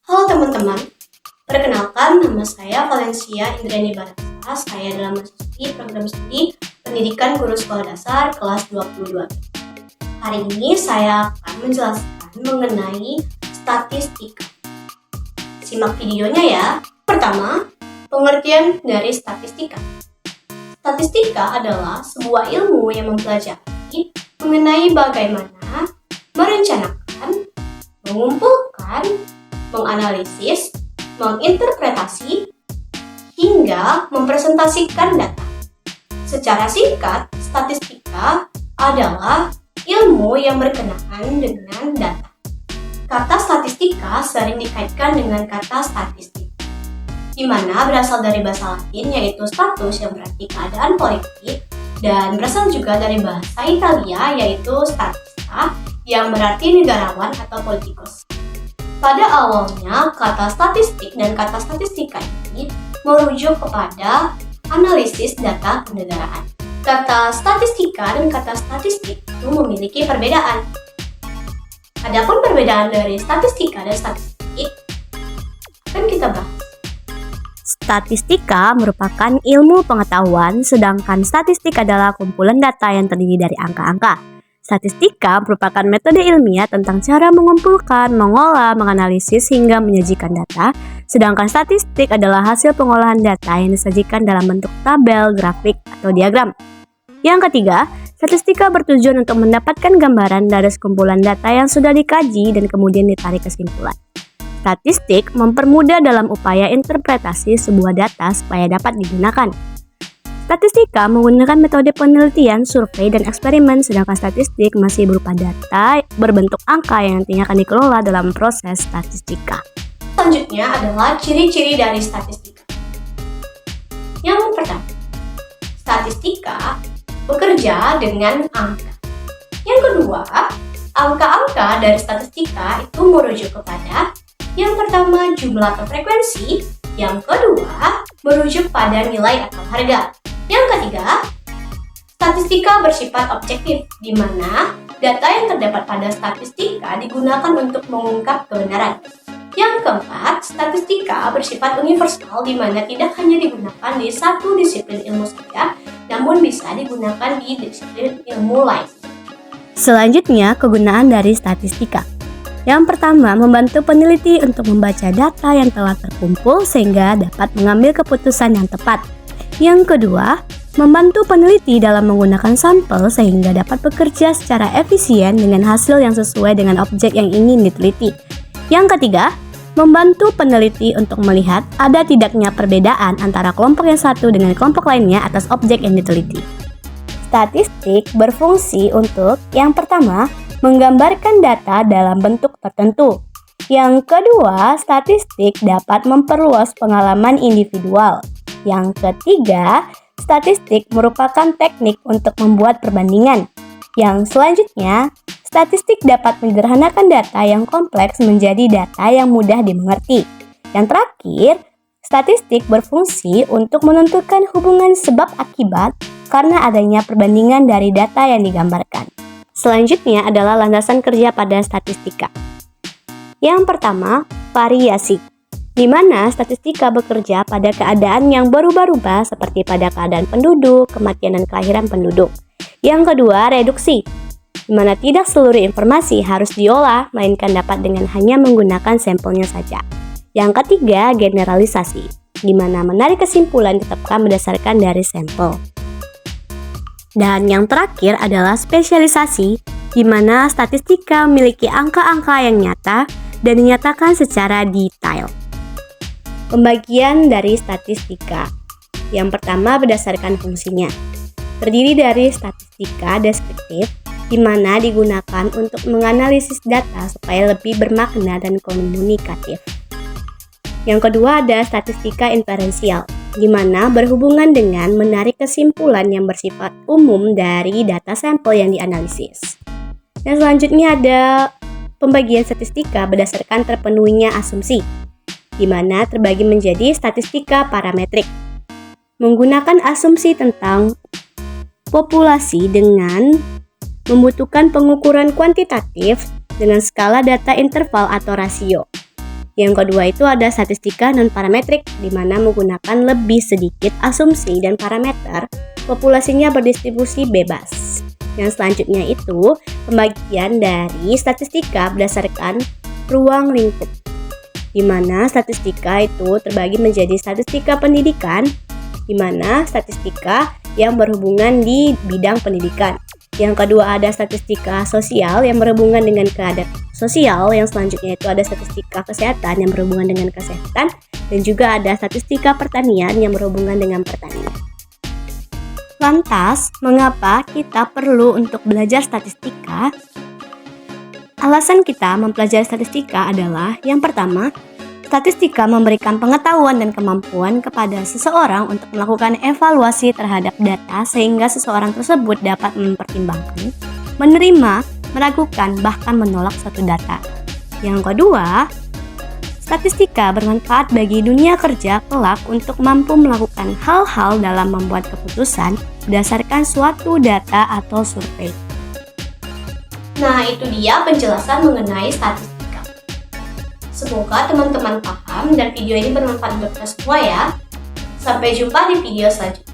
Halo teman-teman, perkenalkan nama saya Valencia Indrani Barasa. Saya adalah mahasiswi program studi Pendidikan Guru Sekolah Dasar kelas 22. Hari ini saya akan menjelaskan mengenai statistika. Simak videonya ya. Pertama, pengertian dari statistika. Statistika adalah sebuah ilmu yang mempelajari mengenai bagaimana merencanakan, mengumpulkan, menganalisis, menginterpretasi, hingga mempresentasikan data. Secara singkat, statistika adalah ilmu yang berkenaan dengan data. Kata statistika sering dikaitkan dengan kata statistik, di mana berasal dari bahasa Latin yaitu status yang berarti keadaan politik, dan berasal juga dari bahasa Italia yaitu statista yang berarti negarawan atau politikus. Pada awalnya, kata statistik dan kata statistika ini merujuk kepada analisis data kenegaraan. Kata statistika dan kata statistik itu memiliki perbedaan. Adapun perbedaan dari statistika dan statistik akan kita bahas. Statistika merupakan ilmu pengetahuan, sedangkan statistik adalah kumpulan data yang terdiri dari angka-angka. Statistika merupakan metode ilmiah tentang cara mengumpulkan, mengolah, menganalisis, hingga menyajikan data, sedangkan statistik adalah hasil pengolahan data yang disajikan dalam bentuk tabel, grafik, atau diagram. Yang ketiga, statistika bertujuan untuk mendapatkan gambaran dari sekumpulan data yang sudah dikaji dan kemudian ditarik kesimpulan. Statistik mempermudah dalam upaya interpretasi sebuah data supaya dapat digunakan. Statistika menggunakan metode penelitian, survei, dan eksperimen, sedangkan statistik masih berupa data berbentuk angka yang nantinya akan dikelola dalam proses statistika. Selanjutnya adalah ciri-ciri dari statistika. Yang pertama, statistika bekerja dengan angka. Yang kedua, angka-angka dari statistika itu merujuk kepada yang pertama, jumlah atau frekuensi. Yang kedua, merujuk pada nilai atau harga. Yang ketiga, statistika bersifat objektif, di mana data yang terdapat pada statistika digunakan untuk mengungkap kebenaran. Yang keempat, statistika bersifat universal, di mana tidak hanya digunakan di satu disiplin ilmu saja, namun bisa digunakan di disiplin ilmu lain. Selanjutnya, kegunaan dari statistika. Yang pertama, membantu peneliti untuk membaca data yang telah terkumpul sehingga dapat mengambil keputusan yang tepat. Yang kedua, membantu peneliti dalam menggunakan sampel sehingga dapat bekerja secara efisien dengan hasil yang sesuai dengan objek yang ingin diteliti. Yang ketiga, membantu peneliti untuk melihat ada tidaknya perbedaan antara kelompok yang satu dengan kelompok lainnya atas objek yang diteliti. Statistik berfungsi untuk yang pertama, menggambarkan data dalam bentuk tertentu. Yang kedua, statistik dapat memperluas pengalaman individual. Yang ketiga, statistik merupakan teknik untuk membuat perbandingan. Yang selanjutnya, statistik dapat menyederhanakan data yang kompleks menjadi data yang mudah dimengerti. Yang terakhir, statistik berfungsi untuk menentukan hubungan sebab akibat karena adanya perbandingan dari data yang digambarkan. Selanjutnya adalah landasan kerja pada statistika. Yang pertama, variasi, di mana statistika bekerja pada keadaan yang berubah-ubah seperti pada keadaan penduduk, kematian dan kelahiran penduduk. Yang kedua, reduksi, di mana tidak seluruh informasi harus diolah, melainkan dapat dengan hanya menggunakan sampelnya saja. Yang ketiga, generalisasi, di mana menarik kesimpulan ditetapkan berdasarkan dari sampel. Dan yang terakhir adalah spesialisasi, di mana statistika memiliki angka-angka yang nyata dan dinyatakan secara detail. Pembagian dari statistika. Yang pertama berdasarkan fungsinya. Terdiri dari statistika deskriptif, di mana digunakan untuk menganalisis data supaya lebih bermakna dan komunikatif. Yang kedua ada statistika inferensial, di mana berhubungan dengan menarik kesimpulan yang bersifat umum dari data sampel yang dianalisis. Dan selanjutnya ada pembagian statistika berdasarkan terpenuhinya asumsi, di mana terbagi menjadi statistika parametrik, menggunakan asumsi tentang populasi dengan membutuhkan pengukuran kuantitatif dengan skala data interval atau rasio. Yang kedua itu ada statistika non-parametrik, di mana menggunakan lebih sedikit asumsi dan parameter, populasinya berdistribusi bebas. Yang selanjutnya itu pembagian dari statistika berdasarkan ruang lingkup, di mana statistika itu terbagi menjadi statistika pendidikan, di mana statistika yang berhubungan di bidang pendidikan. Yang kedua ada statistika sosial yang berhubungan dengan keadaan sosial. Yang selanjutnya itu ada statistika kesehatan yang berhubungan dengan kesehatan. Dan juga ada statistika pertanian yang berhubungan dengan pertanian. Lantas, mengapa kita perlu untuk belajar statistika? Alasan kita mempelajari statistika adalah yang pertama, statistika memberikan pengetahuan dan kemampuan kepada seseorang untuk melakukan evaluasi terhadap data sehingga seseorang tersebut dapat mempertimbangkan, menerima, meragukan, bahkan menolak suatu data. Yang kedua, statistika bermanfaat bagi dunia kerja kelak untuk mampu melakukan hal-hal dalam membuat keputusan berdasarkan suatu data atau survei. Nah, itu dia penjelasan mengenai statistika. Semoga teman-teman paham dan video ini bermanfaat untuk kita semua ya. Sampai jumpa di video selanjutnya.